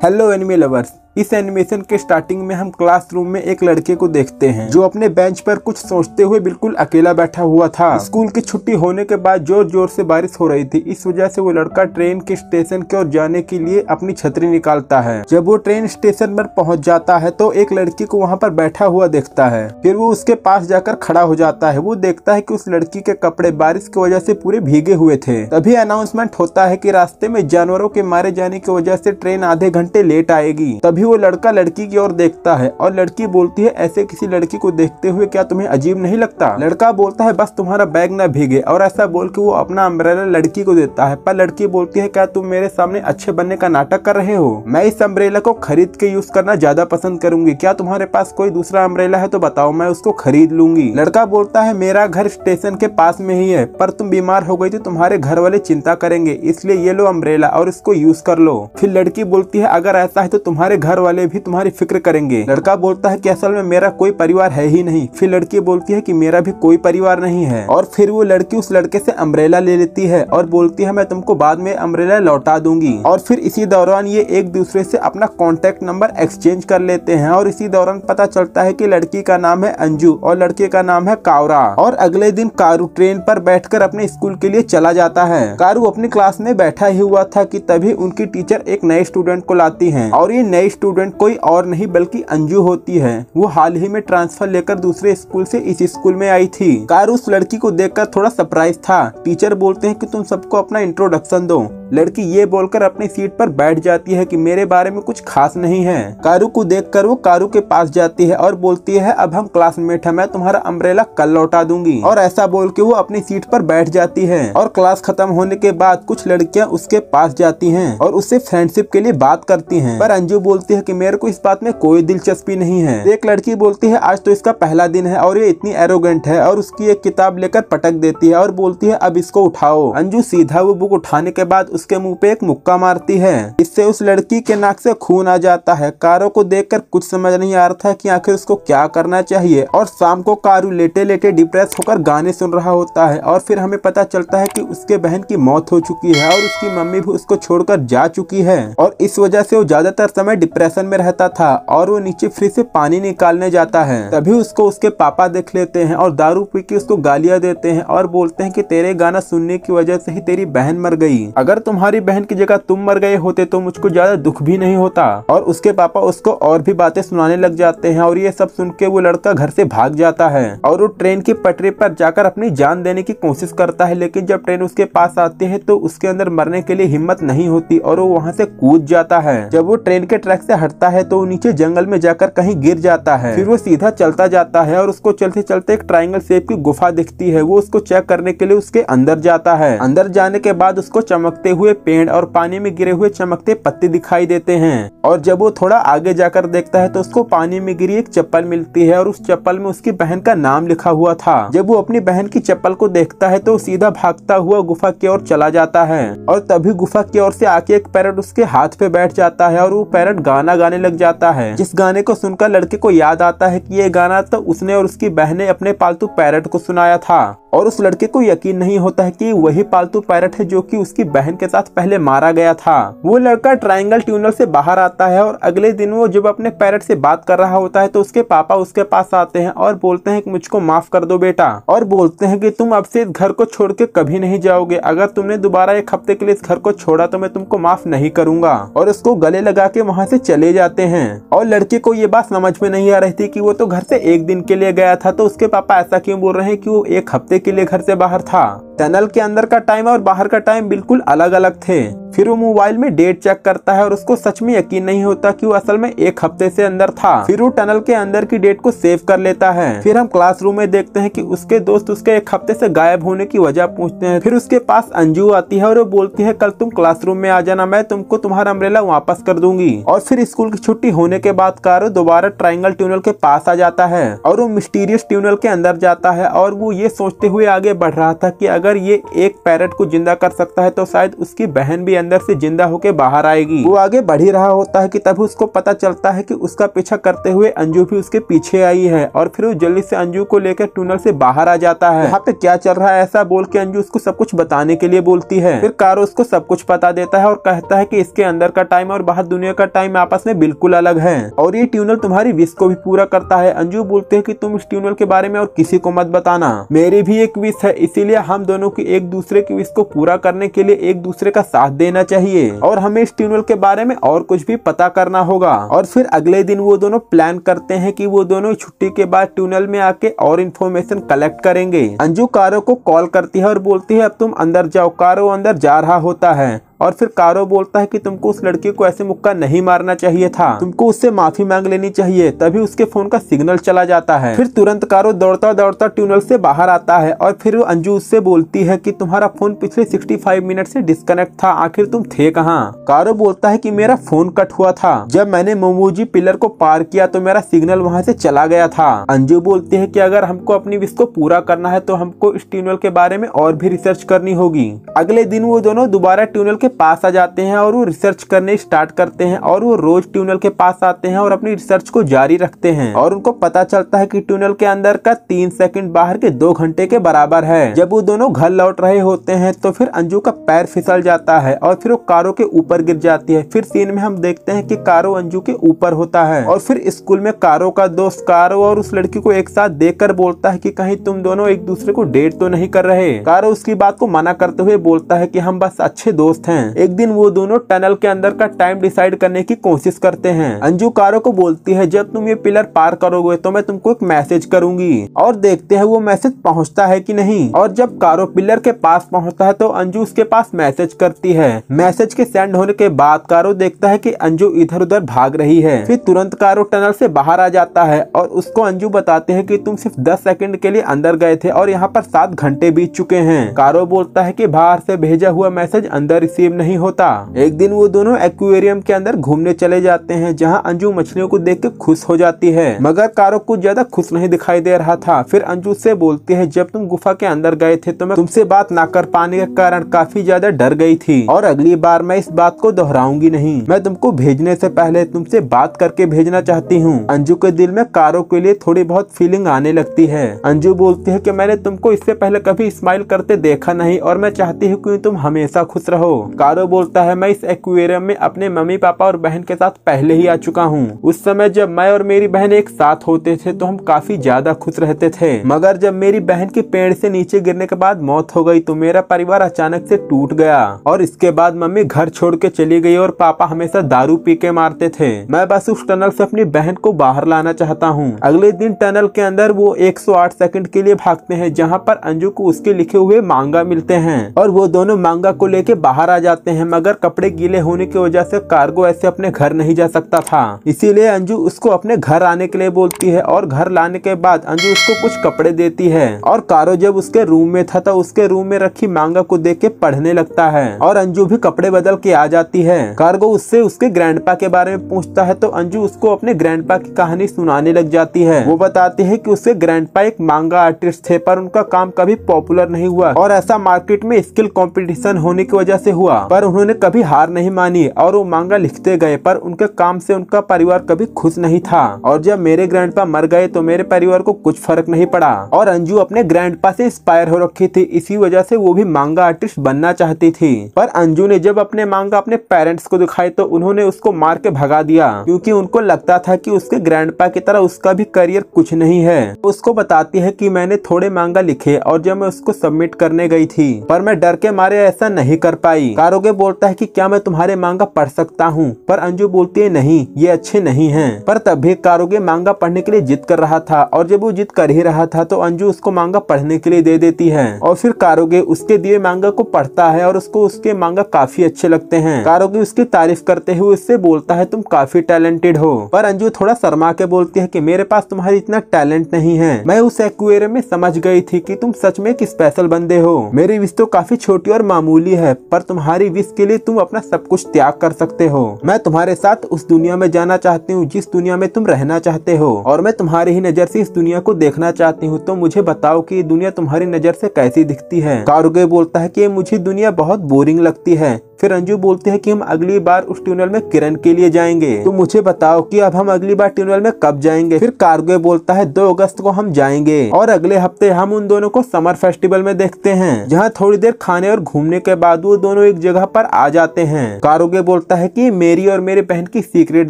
Hello anime lovers. इस animation के starting में हम क्लासरूम में एक लड़के को देखते हैं जो अपने बेंच पर कुछ सोचते हुए बिल्कुल अकेला बैठा हुआ था। स्कूल की छुट्टी होने के बाद जोर जोर से बारिश हो रही थी। इस वजह से वो लड़का ट्रेन के स्टेशन की ओर जाने के लिए अपनी छतरी निकालता है। जब वो ट्रेन स्टेशन पर पहुंच जाता है तो एक लड़की को वहां पर बैठा हुआ देखता है। फिर वो उसके पास जाकर खड़ा हो जाता है। वो देखता है कि उस लड़की के कपड़े बारिश की वजह से पूरे भीगे हुए थे। तभी अनाउंसमेंट होता है कि रास्ते में जानवरों के मारे जाने की वजह से ट्रेन आधे घंटे लेट आएगी। तभी वो लड़का लड़की की ओर देखता है और लड़की बोलती है, ऐसे किसी लड़की को देखते हुए क्या तुम्हें अजीब नहीं लगता? लड़का बोलता है, बस तुम्हारा बैग न भीगे। और ऐसा बोल के वो अपना अम्ब्रेला लड़की को देता है। पर लड़की बोलती है, क्या तुम मेरे सामने अच्छे बनने का नाटक कर रहे हो? मैं इस अम्ब्रेला को खरीद के यूज करना ज्यादा पसंद करूंगी। क्या तुम्हारे पास कोई दूसरा अम्ब्रेला है तो बताओ, मैं उसको खरीद लूंगी। लड़का बोलता है, मेरा घर स्टेशन के पास में ही है, पर तुम बीमार हो गई तो तुम्हारे घर वाले चिंता करेंगे, इसलिए ये लो अम्ब्रेला और इसको यूज कर लो। फिर लड़की बोलती है, अगर ऐसा है तो तुम्हारे घर वाले भी तुम्हारी फिक्र करेंगे। लड़का बोलता है कि असल में मेरा कोई परिवार है ही नहीं। फिर लड़की बोलती है कि मेरा भी कोई परिवार नहीं है। और फिर वो लड़की उस लड़के से अम्ब्रेला ले लेती है और बोलती है, मैं तुमको बाद में अम्ब्रेला लौटा दूंगी। और फिर इसी दौरान ये एक दूसरे से अपना कॉन्टेक्ट नंबर एक्सचेंज कर लेते हैं। और इसी दौरान पता चलता है कि लड़की का नाम है अंजू और लड़के का नाम है कावरा। और अगले दिन कारू ट्रेन पर बैठकर अपने स्कूल के लिए चला जाता है। कारू अपनी क्लास में बैठा ही हुआ था कि तभी उनकी टीचर एक नए स्टूडेंट को लाती है। और ये नए स्टूडेंट कोई और नहीं बल्कि अंजू होती है। वो हाल ही में ट्रांसफर लेकर दूसरे स्कूल से इस स्कूल में आई थी। कारू उस लड़की को देखकर थोड़ा सरप्राइज था। टीचर बोलते हैं कि तुम सबको अपना इंट्रोडक्शन दो। लड़की ये बोलकर अपनी सीट पर बैठ जाती है कि मेरे बारे में कुछ खास नहीं है। कारू को देखकर वो कारू के पास जाती है और बोलती है, अब हम क्लासमेट हैं, मैं तुम्हारा अम्ब्रेला कल लौटा दूंगी। और ऐसा बोल के वो अपनी सीट पर बैठ जाती है। और क्लास खत्म होने के बाद कुछ लड़कियां उसके पास जाती हैं और उससे फ्रेंडशिप के लिए बात करती हैं। पर अंजू बोलती है कि मेरे को इस बात में कोई दिलचस्पी नहीं है। एक लड़की बोलती है, आज तो इसका पहला दिन है और ये इतनी एरोगेंट है। और उसकी एक किताब लेकर पटक देती है और बोलती है, अब इसको उठाओ। अंजू सीधा वो बुक उठाने के बाद उसके मुंह पे एक मुक्का मारती है। इससे उस लड़की के नाक से खून आ जाता है। कारू को देखकर कुछ समझ नहीं आ रहा था कि आखिर उसको क्या करना चाहिए। और शाम को कारू लेटे लेटे डिप्रेस होकर गाने सुन रहा होता है। और फिर हमें पता चलता है कि उसके बहन की मौत हो चुकी है और उसकी मम्मी भी उसको छोड़कर जा चुकी है। और इस वजह से वो ज्यादातर समय डिप्रेशन में रहता था। और वो नीचे फ्रिज से पानी निकालने जाता है। तभी उसको उसके पापा देख लेते हैं और दारू पी के उसको गालियां देते हैं और बोलते हैं कि तेरे गाना सुनने की वजह से ही तेरी बहन मर गई। अगर तुम्हारी बहन की जगह तुम मर गए होते तो मुझको ज्यादा दुख भी नहीं होता। और उसके पापा उसको और भी बातें सुनाने लग जाते हैं। और ये सब सुन के वो लड़का घर से भाग जाता है और वो ट्रेन की पटरी पर जाकर अपनी जान देने की कोशिश करता है। लेकिन जब ट्रेन उसके पास आती है तो उसके अंदर मरने के लिए हिम्मत नहीं होती और वो वहाँ से कूद जाता है। जब वो ट्रेन के ट्रैक से हटता है तो नीचे जंगल में जाकर कहीं गिर जाता है। फिर वो सीधा चलता जाता है और उसको चलते चलते एक ट्रायंगल शेप की गुफा दिखती है। वो उसको चेक करने के लिए उसके अंदर जाता है। अंदर जाने के बाद उसको चमकते हुए पेड़ और पानी में गिरे हुए चमकते पत्ते दिखाई देते हैं। और जब वो थोड़ा आगे जाकर देखता है तो उसको पानी में गिरी एक चप्पल मिलती है और उस चप्पल में उसकी बहन का नाम लिखा हुआ था। जब वो अपनी बहन की चप्पल को देखता है तो सीधा भागता हुआ गुफा की ओर चला जाता है। और तभी गुफा की ओर से आके एक पैरट उसके हाथ पे बैठ जाता है और वो पैरट गाना गाने लग जाता है। जिस गाने को सुनकर लड़के को याद आता है कि ये गाना तो उसने और उसकी बहन ने अपने पालतू पैरट को सुनाया था। और उस लड़के को यकीन नहीं होता है कि वही पालतू पैरट है जो कि उसकी बहन के साथ पहले मारा गया था। वो लड़का ट्रायंगल ट्यूनल से बाहर आता है और अगले दिन वो जब अपने पैरट से बात कर रहा होता है तो उसके पापा उसके पास आते हैं और बोलते हैं कि मुझको माफ कर दो बेटा। और बोलते हैं कि तुम अब से इस घर को छोड़ के कभी नहीं जाओगे। अगर तुमने दोबारा एक हफ्ते के लिए इस घर को छोड़ा तो मैं तुमको माफ नहीं करूंगा। और उसको गले लगा के वहाँ से चले जाते हैं। और लड़के को ये बात समझ में नहीं आ रही थी कि वो तो घर से एक दिन के लिए गया था, तो उसके पापा ऐसा क्यों बोल रहे हैं कि वो एक हफ्ते के लिए घर से बाहर था। टनल के अंदर का टाइम और बाहर का टाइम बिल्कुल अलग अलग थे। फिर वो मोबाइल में डेट चेक करता है और उसको सच में यकीन नहीं होता कि वो असल में एक हफ्ते से अंदर था। फिर वो टनल के अंदर की डेट को सेव कर लेता है। फिर हम क्लासरूम में देखते हैं कि उसके दोस्त उसके एक हफ्ते से गायब होने की वजह पूछते हैं। फिर उसके पास अंजू आती है और वो बोलती है, कल तुम क्लासरूम में आ जाना, मैं तुमको तुम्हारा अम्ब्रेला वापस कर दूंगी। और फिर स्कूल की छुट्टी होने के बाद कारू दोबारा ट्रायंगल ट्यूनल के पास आ जाता है और वो मिस्टीरियस ट्यूनल के अंदर जाता है। और वो ये सोचते हुए आगे बढ़ रहा था कि अगर ये एक पैरट को जिंदा कर सकता है तो शायद उसकी बहन भी अंदर से जिंदा होकर बाहर आएगी। वो आगे बढ़ ही रहा होता है कि तभी उसको पता चलता है कि उसका पीछा करते हुए अंजू भी उसके पीछे आई है और फिर वो जल्दी से अंजू को लेकर टनल से बाहर आ जाता है। यहाँ पे क्या चल रहा है ऐसा बोल के अंजू उसको सब कुछ बताने के लिए बोलती है। फिर कारो उसको सब कुछ बता देता है और कहता है कि इसके अंदर का टाइम और बाहर दुनिया का टाइम आपस में बिल्कुल अलग है और ये ट्यूनल तुम्हारी विश को भी पूरा करता है। अंजू बोलते है कि तुम इस ट्यूनल के बारे में और किसी को मत बताना, मेरी भी एक विश है, इसीलिए हम दोनों की एक दूसरे की विश को पूरा करने के लिए एक दूसरे का साथ देना चाहिए और हमें इस ट्यूनल के बारे में और कुछ भी पता करना होगा। और फिर अगले दिन वो दोनों प्लान करते हैं कि वो दोनों छुट्टी के बाद ट्यूनल में आके और इन्फॉर्मेशन कलेक्ट करेंगे। अंजू कारो को कॉल करती है और बोलती है अब तुम अंदर जाओ। कारो अंदर जा रहा होता है और फिर कारो बोलता है कि तुमको उस लड़की को ऐसे मुक्का नहीं मारना चाहिए था, तुमको उससे माफी मांग लेनी चाहिए। तभी उसके फोन का सिग्नल चला जाता है। फिर तुरंत कारो दौड़ता दौड़ता ट्यूनल से बाहर आता है और फिर अंजू उससे बोलती है कि तुम्हारा फोन पिछले 65 मिनट से डिस्कनेक्ट था, आखिर तुम थे कहाँ? कारो बोलता है कि मेरा फोन कट हुआ था, जब मैंने मोमोजी पिलर को पार किया तो मेरा सिग्नल वहाँ से चला गया था। अंजू बोलती है कि अगर हमको अपनी विश को पूरा करना है तो हमको इस ट्यूनल के बारे में और भी रिसर्च करनी होगी। अगले दिन वो दोनों दोबारा ट्यूनल के पास आ जाते हैं और वो रिसर्च करने स्टार्ट करते हैं और वो रोज ट्यूनल के पास आते हैं और अपनी रिसर्च को जारी रखते हैं और उनको पता चलता है कि ट्यूनल के अंदर का 3 सेकंड बाहर के 2 घंटे के बराबर है। जब वो दोनों घर लौट रहे होते हैं तो फिर अंजू का पैर फिसल जाता है और फिर वो कारो के ऊपर गिर जाती है। फिर सीन में हम देखते हैं कि कारो अंजू के ऊपर होता है और फिर स्कूल में कारो का दोस्त कारो और उस लड़की को एक साथ देखकर बोलता है कि कहीं तुम दोनों एक दूसरे को डेट तो नहीं कर रहे। कारो उसकी बात को मना करते हुए बोलता है कि हम बस अच्छे दोस्त हैं। एक दिन वो दोनों टनल के अंदर का टाइम डिसाइड करने की कोशिश करते हैं। अंजू कारो को बोलती है जब तुम ये पिलर पार करोगे तो मैं तुमको एक मैसेज करूंगी और देखते हैं वो मैसेज पहुंचता है कि नहीं। और जब कारो पिलर के पास पहुंचता है तो अंजू उसके पास मैसेज करती है। मैसेज के सेंड होने के बाद कारो देखता है कि अंजू इधर उधर भाग रही है। फिर तुरंत कारो टनल से बाहर आ जाता है और उसको अंजू बताते हैं कि तुम सिर्फ 10 सेकंड के लिए अंदर गए थे और यहाँ पर 7 घंटे बीत चुके हैं। कारो बोलता है कि बाहर से भेजा हुआ मैसेज अंदर रिसीव नहीं होता। एक दिन वो दोनों एक्वेरियम के अंदर घूमने चले जाते हैं जहां अंजू मछलियों को देख के खुश हो जाती है, मगर कारो कुछ ज्यादा खुश नहीं दिखाई दे रहा था। फिर अंजू से बोलती है जब तुम गुफा के अंदर गए थे तो मैं तुमसे बात ना कर पाने के कारण काफी ज्यादा डर गई थी और अगली बार मैं इस बात को दोहराऊंगी नहीं। मैं तुमको भेजने से पहले तुमसे बात करके भेजना चाहती हूँ। अंजू के दिल में कारो के लिए थोड़ी बहुत फीलिंग आने लगती है। अंजू बोलती है कि मैंने तुमको इससे पहले कभी स्माइल करते देखा नहीं और मैं चाहती हूँ कि तुम हमेशा खुश रहो। कारो बोलता है मैं इस एक्वेरियम में अपने मम्मी पापा और बहन के साथ पहले ही आ चुका हूँ। उस समय जब मैं और मेरी बहन एक साथ होते थे तो हम काफी ज्यादा खुश रहते थे, मगर जब मेरी बहन के पेड़ से नीचे गिरने के बाद मौत हो गई तो मेरा परिवार अचानक से टूट गया और इसके बाद मम्मी घर छोड़ के चली गई और पापा हमेशा दारू पी के मारते थे। मैं बस उस टनल से अपनी बहन को बाहर लाना चाहता हूँ। अगले दिन टनल के अंदर वो 108 सेकंड के लिए भागते हैं जहाँ पर अंजू को उसके लिखे हुए मांगा मिलते हैं और वो दोनों मांगा को लेके बाहर आ जाते हैं, मगर कपड़े गीले होने की वजह से कार्गो ऐसे अपने घर नहीं जा सकता था। इसीलिए अंजू उसको अपने घर आने के लिए बोलती है और घर लाने के बाद अंजू उसको कुछ कपड़े देती है और कारो जब उसके रूम में था तो उसके रूम में रखी मांगा को देख के पढ़ने लगता है और अंजू भी कपड़े बदल के आ जाती है। कार्गो उससे उसके ग्रैंडपा के बारे में पूछता है तो अंजू उसको अपने ग्रैंडपा की कहानी सुनाने लग जाती है। वो बताती है कि उसके ग्रैंडपा एक मांगा आर्टिस्ट थे पर उनका काम कभी पॉपुलर नहीं हुआ और ऐसा मार्केट में स्किल कंपटीशन होने की वजह से हुआ, पर उन्होंने कभी हार नहीं मानी और वो मांगा लिखते गए, पर उनके काम से उनका परिवार कभी खुश नहीं था। और जब मेरे ग्रैंडपा मर गए तो मेरे परिवार को कुछ फर्क नहीं पड़ा और अंजू अपने ग्रैंडपा से इंस्पायर हो रखी थी, इसी वजह से वो भी मांगा आर्टिस्ट बनना चाहती थी। पर अंजू ने जब अपने मांगा अपने पेरेंट्स को दिखाई तो उन्होंने उसको मार के भगा दिया क्योंकि उनको लगता था कि उसके ग्रैंडपा की तरह उसका भी करियर कुछ नहीं है। उसको बताती है कि मैंने थोड़े मांगा लिखे और जब मैं उसको सबमिट करने गई थी पर मैं डर के मारे ऐसा नहीं कर पाई। कारोगे बोलता है कि क्या मैं तुम्हारे मांगा पढ़ सकता हूँ, पर अंजू बोलती है नहीं ये अच्छे नहीं हैं। पर तब भी कारोगे मांगा पढ़ने के लिए जिद कर रहा था और जब वो जिद कर ही रहा था तो अंजू उसको मांगा पढ़ने के लिए दे देती है और फिर कारोगे उसके दिए मांगा को पढ़ता है और उसको उसके मांगा काफी अच्छे लगते हैं। कारोगे उसकी तारीफ करते हुए उससे बोलता है तुम काफी टैलेंटेड हो, पर अंजू थोड़ा शर्मा के बोलती है कि मेरे पास तुम्हारी इतना टैलेंट नहीं है। मैं उस एक्वेरियम में समझ गई थी कि तुम सच में एक स्पेशल बंदे हो। मेरी विश तो काफी छोटी और मामूली है पर तुम्हारी विश के लिए तुम अपना सब कुछ त्याग कर सकते हो। मैं तुम्हारे साथ उस दुनिया में जाना चाहती हूँ जिस दुनिया में तुम रहना चाहते हो और मैं तुम्हारी ही नजर से इस दुनिया को देखना चाहती हूँ, तो मुझे बताओ कि ये दुनिया तुम्हारी नजर से कैसी दिखती है। कारोगे बोलता है कि मुझे दुनिया बहुत बोरिंग लगती है। फिर अंजू बोलते हैं कि हम अगली बार उस ट्यूनल में किरण के लिए जाएंगे, तो मुझे बताओ कि अब हम अगली बार ट्यूनल में कब जाएंगे। फिर कार्गो बोलता है 2 अगस्त को हम जाएंगे और अगले हफ्ते हम उन दोनों को समर फेस्टिवल में देखते हैं, जहाँ थोड़ी देर खाने और घूमने के बाद वो दोनों एक जगह पर आ जाते हैं। कार्गो बोलता है कि मेरी और मेरी बहन की सीक्रेट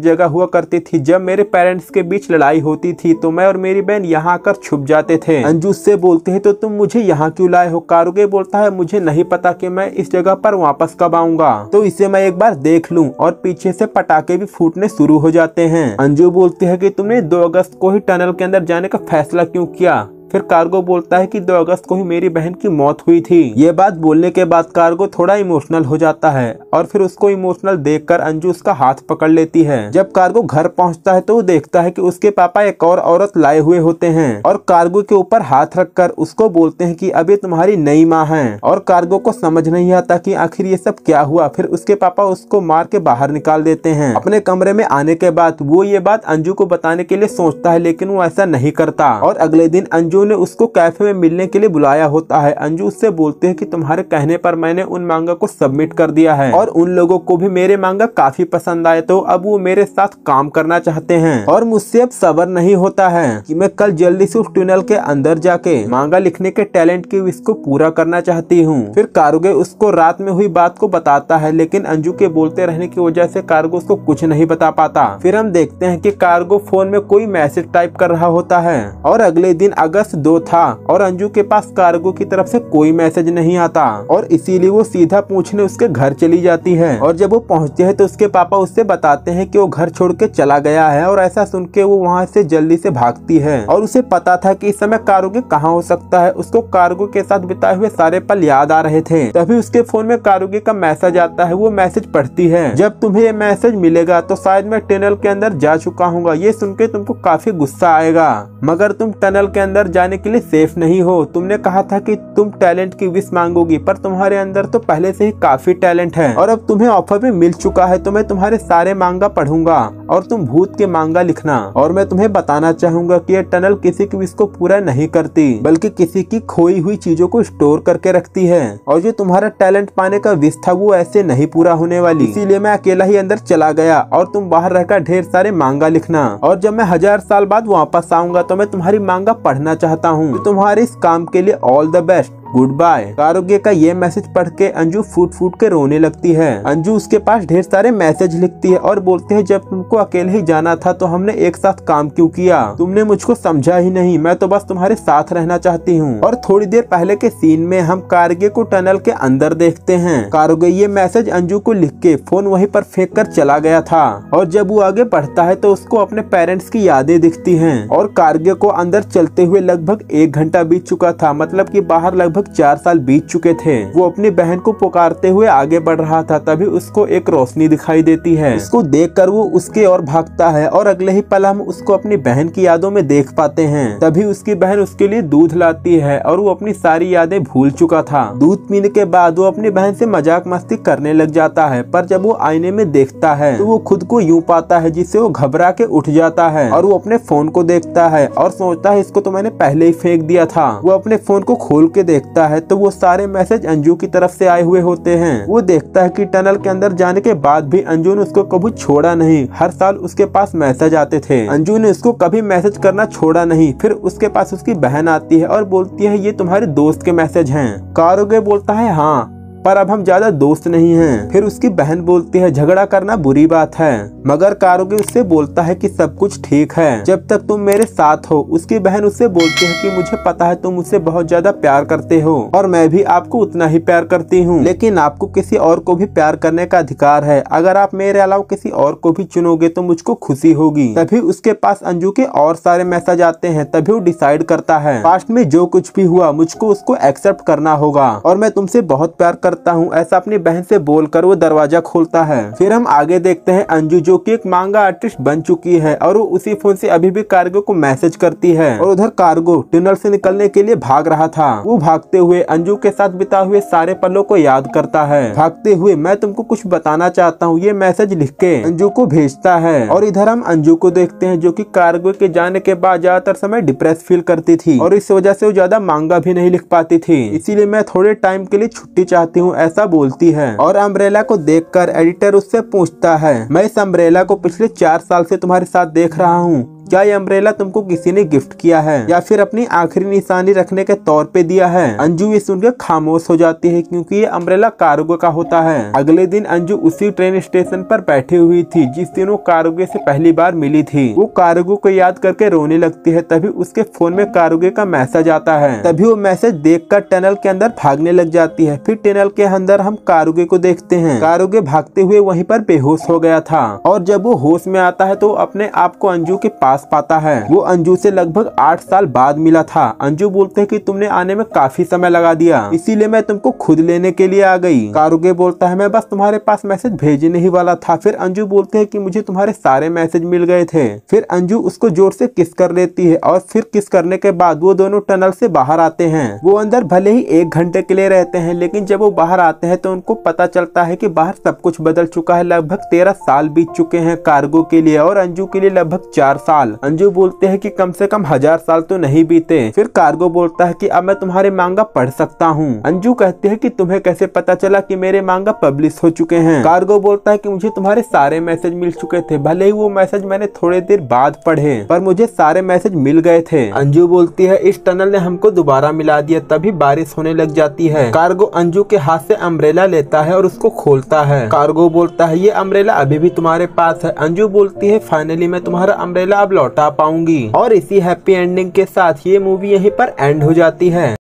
जगह हुआ करती थी, जब मेरे पेरेंट्स के बीच लड़ाई होती थी तो मैं और मेरी बहन यहाँ आकर छुप जाते थे। अंजू उससे बोलते हैं तो तुम मुझे यहाँ क्यों लाए हो। कार्गो बोलता है मुझे नहीं पता कि मैं इस जगह पर वापस कब आऊंगा, तो इसे मैं एक बार देख लूं। और पीछे से पटाखे भी फूटने शुरू हो जाते हैं। अंजू बोलती है कि तुमने 2 अगस्त को ही टनल के अंदर जाने का फैसला क्यों किया। फिर कार्गो बोलता है कि 2 अगस्त को ही मेरी बहन की मौत हुई थी। ये बात बोलने के बाद कार्गो थोड़ा इमोशनल हो जाता है और फिर उसको इमोशनल देखकर अंजू उसका हाथ पकड़ लेती है। जब कार्गो घर पहुंचता है तो वो देखता है कि उसके पापा एक और औरत लाए हुए होते हैं और कार्गो के ऊपर हाथ रखकर उसको बोलते हैं कि अब ये तुम्हारी नई माँ है। और कार्गो को समझ नहीं आता कि आखिर ये सब क्या हुआ। फिर उसके पापा उसको मार के बाहर निकाल देते हैं। अपने कमरे में आने के बाद वो ये बात अंजू को बताने के लिए सोचता है, लेकिन वो ऐसा नहीं करता। और अगले दिन अंजू ने उसको कैफे में मिलने के लिए बुलाया होता है। अंजू उससे बोलते हैं कि तुम्हारे कहने पर मैंने उन मांगा को सबमिट कर दिया है और उन लोगों को भी मेरे मांगा काफी पसंद आए, तो अब वो मेरे साथ काम करना चाहते हैं और मुझसे अब सब्र नहीं होता है कि मैं कल जल्दी से उस टनल के अंदर जाके मांगा लिखने के टैलेंट की विश को पूरा करना चाहती हूँ। फिर कार्गो उसको रात में हुई बात को बताता है, लेकिन अंजू के बोलते रहने की वजह से कार्गो उसको कुछ नहीं बता पाता। फिर हम देखते हैं कि कार्गो फोन में कोई मैसेज टाइप कर रहा होता है और अगले दिन अगस्त 2 था और अंजू के पास कार्गो की तरफ से कोई मैसेज नहीं आता और इसीलिए वो सीधा पूछने उसके घर चली जाती है। और जब वो पहुंचते हैं तो उसके पापा उससे बताते हैं कि वो घर छोड़ के चला गया है और ऐसा सुन के वो वहाँ से जल्दी से भागती है। और उसे पता था कि इस समय कार्गो कहाँ हो सकता है। उसको कार्गो के साथ बिताए हुए सारे पल याद आ रहे थे। तभी उसके फोन में कार्गो का मैसेज आता है। वो मैसेज पढ़ती है, जब तुम्हें ये मैसेज मिलेगा तो शायद मैं टनल के अंदर जा चुका हूँ। ये सुन के तुमको काफी गुस्सा आएगा, मगर तुम टनल के अंदर जाने के लिए सेफ नहीं हो। तुमने कहा था कि तुम टैलेंट की विश मांगोगी, पर तुम्हारे अंदर तो पहले से ही काफी टैलेंट है और अब तुम्हें ऑफर भी मिल चुका है, तो मैं तुम्हारे सारे मांगा पढ़ूंगा और तुम भूत के मांगा लिखना। और मैं तुम्हें बताना चाहूंगा कि ये टनल किसी की विश को पूरा नहीं करती, बल्कि किसी की खोई हुई चीजों को स्टोर करके रखती है। और जो तुम्हारा टैलेंट पाने का विश था वो ऐसे नहीं पूरा होने वाली, इसीलिए मैं अकेला ही अंदर चला गया और तुम बाहर रहकर ढेर सारे मांगा लिखना। और जब मैं 1000 साल बाद वापस आऊंगा तो मैं तुम्हारी मांगा पढ़ना चाहता हूँ। तो तुम्हारे इस काम के लिए all the best, good bye. Cargo का ये मैसेज पढ़ के अंजू फूट फूट के रोने लगती है। अंजू उसके पास ढेर सारे मैसेज लिखती है और बोलते हैं जब तुमको अकेले ही जाना था तो हमने एक साथ काम क्यों किया, तुमने मुझको समझा ही नहीं, मैं तो बस तुम्हारे साथ रहना चाहती हूँ। और थोड़ी देर पहले के सीन में हम कार्गो को टनल के अंदर देखते हैं। कार्गो ये मैसेज अंजू को लिख के फोन वहीं पर फेंक कर चला गया था और जब वो आगे बढ़ता है तो उसको अपने पेरेंट्स की यादें दिखती हैं। और कार्गो को अंदर चलते हुए लगभग 1 घंटा बीत चुका था, मतलब कि बाहर लगभग 4 साल बीत चुके थे। वो अपनी बहन को पुकारते हुए आगे बढ़ रहा था, तभी उसको एक रोशनी दिखाई देती है। उसको देखकर वो उसके ओर भागता है और अगले ही पल हम उसको अपनी बहन की यादों में देख पाते हैं। तभी उसकी बहन उसके लिए दूध लाती है और वो अपनी सारी यादें भूल चुका था। दूध पीने के बाद वो अपनी बहन से मजाक मस्ती करने लग जाता है, पर जब वो आईने में देखता है तो वो खुद को यूं पाता है जिससे वो घबरा के उठ जाता है और वो अपने फोन को देखता है और सोचता है इसको तो मैंने पहले ही फेंक दिया था। वो अपने फोन को खोल के देखता है तो वो सारे मैसेज अंजू की तरफ से आए हुए होते हैं। वो देखता है कि टनल के अंदर जाने के बाद भी अंजू ने उसको कभी छोड़ा नहीं। हर साल उसके पास मैसेज आते थे, अंजू ने उसको कभी मैसेज करना छोड़ा नहीं। फिर उसके पास उसकी बहन आती है और बोलती है ये तुम्हारे दोस्त के मैसेज हैं। कार्गो बोलता है हाँ, पर अब हम ज्यादा दोस्त नहीं हैं। फिर उसकी बहन बोलती है झगड़ा करना बुरी बात है, मगर कार्गो उससे बोलता है कि सब कुछ ठीक है जब तक तुम मेरे साथ हो। उसकी बहन उससे बोलती है कि मुझे पता है तुम मुझसे बहुत ज्यादा प्यार करते हो और मैं भी आपको उतना ही प्यार करती हूँ, लेकिन आपको किसी और को भी प्यार करने का अधिकार है। अगर आप मेरे अलावा किसी और को भी चुनोगे तो मुझको खुशी होगी। तभी उसके पास अंजू के और सारे मैसेज आते हैं। तभी वो डिसाइड करता है पास्ट में जो कुछ भी हुआ मुझको उसको एक्सेप्ट करना होगा और मैं तुमसे बहुत प्यार करता हूँ, ऐसा अपनी बहन से बोलकर वो दरवाजा खोलता है। फिर हम आगे देखते हैं अंजू जो कि एक मांगा आर्टिस्ट बन चुकी है और वो उसी फोन से अभी भी कार्गो को मैसेज करती है। और उधर कार्गो टनल से निकलने के लिए भाग रहा था। वो भागते हुए अंजू के साथ बिताए हुए सारे पलों को याद करता है। भागते हुए मैं तुमको कुछ बताना चाहता हूँ, ये मैसेज लिख के अंजू को भेजता है। और इधर हम अंजू को देखते हैं जो कि कार्गो के जाने के बाद ज्यादातर समय डिप्रेस फील करती थी और इस वजह से वो ज्यादा मांगा भी नहीं लिख पाती थी। इसीलिए मैं थोड़े टाइम के लिए छुट्टी चाहती हूँ हूँ, ऐसा बोलती है। और अम्ब्रेला को देखकर एडिटर उससे पूछता है, मैं इस अम्ब्रेला को पिछले 4 साल से तुम्हारे साथ देख रहा हूँ, क्या ये अम्ब्रेला तुमको किसी ने गिफ्ट किया है या फिर अपनी आखिरी निशानी रखने के तौर पे दिया है? अंजू ये सुनकर खामोश हो जाती है क्योंकि ये अम्ब्रेला कार्गो का होता है। अगले दिन अंजू उसी ट्रेन स्टेशन पर बैठी हुई थी जिस दिन वो कार्गो से पहली बार मिली थी। वो कार्गो को याद करके रोने लगती है। तभी उसके फोन में कार्गो का मैसेज आता है। तभी वो मैसेज देखकर टनल के अंदर भागने लग जाती है। फिर टनल के अंदर हम कार्गो को देखते हैं। कार्गो भागते हुए वहीं पर बेहोश हो गया था और जब वो होश में आता है तो अपने आप को अंजू के पास पाता है। वो अंजू से लगभग 8 साल बाद मिला था। अंजू बोलते हैं कि तुमने आने में काफी समय लगा दिया, इसीलिए मैं तुमको खुद लेने के लिए आ गई। कारुगे बोलता है, मैं बस तुम्हारे पास मैसेज भेजने ही वाला था। फिर अंजू बोलते हैं कि मुझे तुम्हारे सारे मैसेज मिल गए थे। फिर अंजू उसको जोर से किस कर लेती है और फिर किस करने के बाद वो दोनों टनल से बाहर आते हैं। वो अंदर भले ही 1 घंटे के लिए रहते हैं, लेकिन जब वो बाहर आते हैं तो उनको पता चलता है कि बाहर सब कुछ बदल चुका है। लगभग 13 साल बीत चुके हैं कार्गो के लिए और अंजू के लिए लगभग 4 साल। अंजू बोलते हैं कि कम से कम 1000 साल तो नहीं बीते। फिर कार्गो बोलता है कि अब मैं तुम्हारे मांगा पढ़ सकता हूँ। अंजू कहती है कि तुम्हें कैसे पता चला कि मेरे मांगा पब्लिश हो चुके हैं? कार्गो बोलता है कि मुझे तुम्हारे सारे मैसेज मिल चुके थे, भले ही वो मैसेज मैंने थोड़ी देर बाद पढ़े, पर मुझे सारे मैसेज मिल गए थे। अंजू बोलती है, इस टनल ने हमको दोबारा मिला दिया। तभी बारिश होने लग जाती है। कार्गो अंजू के हाथ से अम्ब्रेला लेता है और उसको खोलता है। कार्गो बोलता है, ये अम्ब्रेला अभी भी तुम्हारे पास है। अंजू बोलती है, फाइनली मैं तुम्हारा अम्ब्रेला अब लौटा पाऊंगी। और इसी हैप्पी एंडिंग के साथ ये मूवी यहीं पर एंड हो जाती है।